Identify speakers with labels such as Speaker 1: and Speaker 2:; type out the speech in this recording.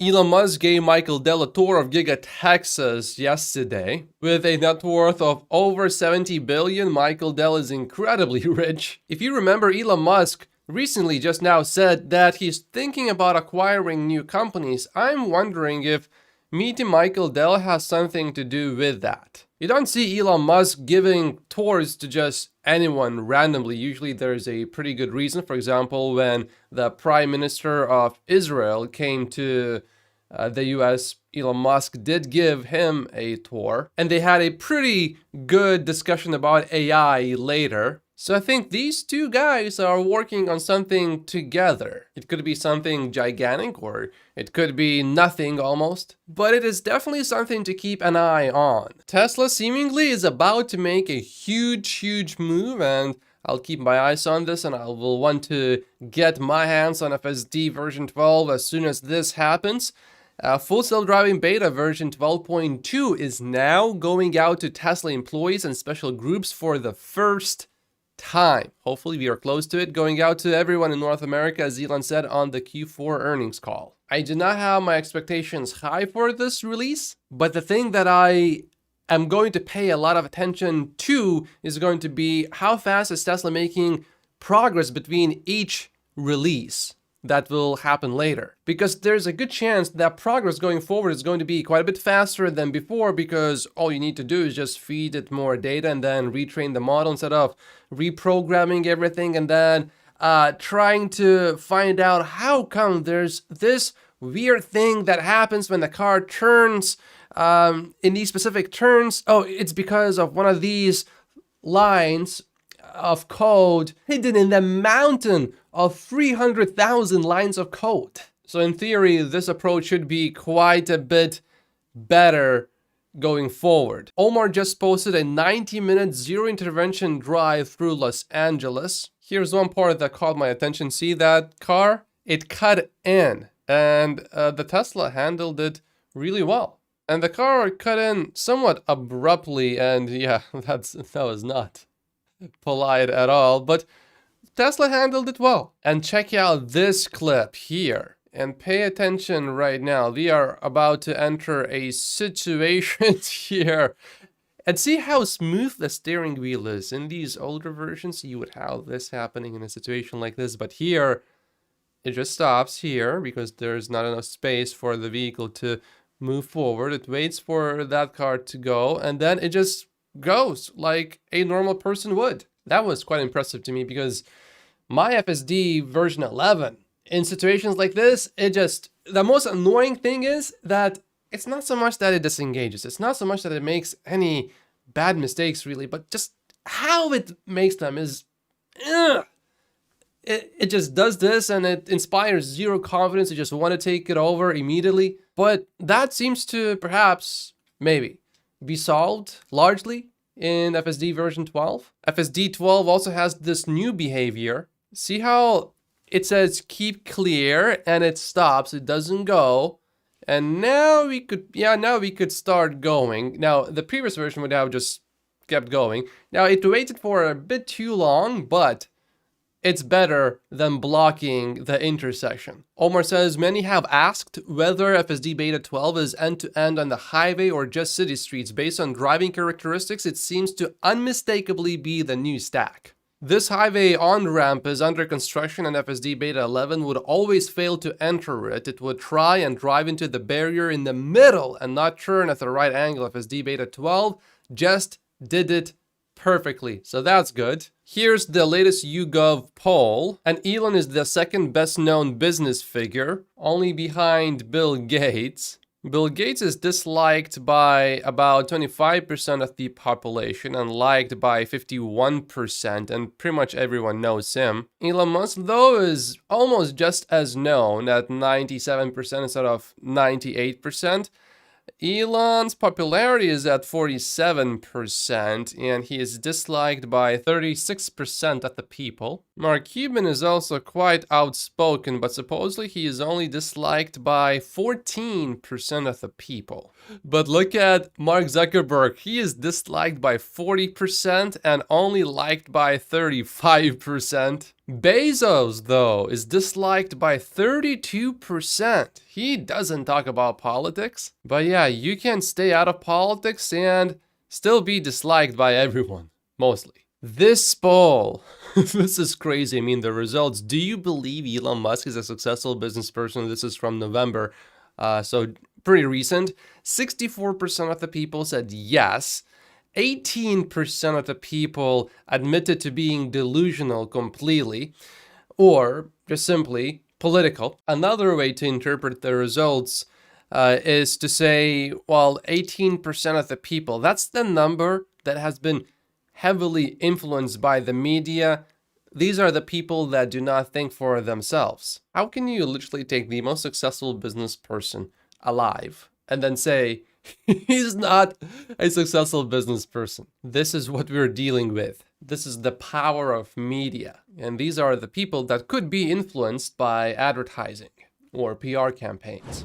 Speaker 1: Elon Musk gave Michael Dell a tour of Giga Texas yesterday. With a net worth of over 70 billion, Michael Dell is incredibly rich. If you remember, Elon Musk recently just now said that he's thinking about acquiring new companies. I'm wondering if meeting Michael Dell has something to do with that. You don't see Elon Musk giving tours to just anyone randomly. Usually there's a pretty good reason. For example, when the Prime Minister of Israel came to the US, Elon Musk did give him a tour. And they had a pretty good discussion about AI later. So I think these two guys are working on something together. It could be something gigantic or it could be nothing almost, but it is definitely something to keep an eye on. Tesla seemingly is about to make a huge move, and I'll keep my eyes on this, and I will want to get my hands on FSD version 12 as soon as this happens. Full self-driving beta version 12.2 is now going out to Tesla employees and special groups for the first time. Hopefully we are close to it, going out to everyone in North America, as Elon said on the Q4 earnings call. I do not have my expectations high for this release, but the thing that I am going to pay a lot of attention to is going to be how fast is Tesla making progress between each release that will happen later. Because there's a good chance that progress going forward is going to be quite a bit faster than before, because all you need to do is just feed it more data and then retrain the model instead of reprogramming everything and then trying to find out how come there's this weird thing that happens when the car turns in these specific turns. Oh, it's because of one of these lines of code hidden in the mountain of 300,000 lines of code. So in theory, this approach should be quite a bit better going forward. Omar just posted a 90-minute zero intervention drive through Los Angeles. Here's one part that caught my attention. See that car? It cut in, and the Tesla handled it really well. And the car cut in somewhat abruptly, and yeah, that was not polite at all, but Tesla handled it well. And check out this clip here and pay attention right now. We are about to enter a situation here, and see how smooth the steering wheel is. In these older versions, you would have this happening in a situation like this, but here it just stops here because there's not enough space for the vehicle to move forward. It waits for that car to go, and then it just goes like a normal person would. That was quite impressive to me, because my FSD version 11, in situations like this, the most annoying thing is that it's not so much that it disengages, it's not so much that it makes any bad mistakes really, but just how it makes them is, it just does this, and it inspires zero confidence. You just want to take it over immediately. But that seems to perhaps, maybe, be solved largely in FSD version 12. FSD 12 also has this new behavior. See how it says keep clear and it stops, it doesn't go. And now we could start going. Now the previous version would have just kept going. Now it waited for a bit too long, but it's better than blocking the intersection. Omar says, many have asked whether FSD Beta 12 is end-to-end on the highway or just city streets. Based on driving characteristics, it seems to unmistakably be the new stack. This highway on-ramp is under construction, and FSD Beta 11 would always fail to enter it. It would try and drive into the barrier in the middle and not turn at the right angle. FSD Beta 12 just did it perfectly, so that's good. Here's the latest YouGov poll, and Elon is the second best known business figure, only behind Bill Gates. Bill Gates is disliked by about 25% of the population and liked by 51%, and pretty much everyone knows him. Elon Musk, though, is almost just as known at 97% instead of 98%. Elon's popularity is at 47%, and he is disliked by 36% of the people. Mark Cuban is also quite outspoken, but supposedly he is only disliked by 14% of the people. But look at Mark Zuckerberg. He is disliked by 40% and only liked by 35%. Bezos, though, is disliked by 32%. He doesn't talk about politics. But yeah, you can stay out of politics and still be disliked by everyone, mostly. This poll, this is crazy. I mean, the results. Do you believe Elon Musk is a successful business person? This is from November, so pretty recent. 64% of the people said yes. 18% of the people admitted to being delusional completely, or just simply political. Another way to interpret the results is to say, well, 18% of the people, that's the number that has been heavily influenced by the media. These are the people that do not think for themselves. How can you literally take the most successful business person alive and then say, he's not a successful business person? This is what we're dealing with. This is the power of media. And these are the people that could be influenced by advertising or PR campaigns.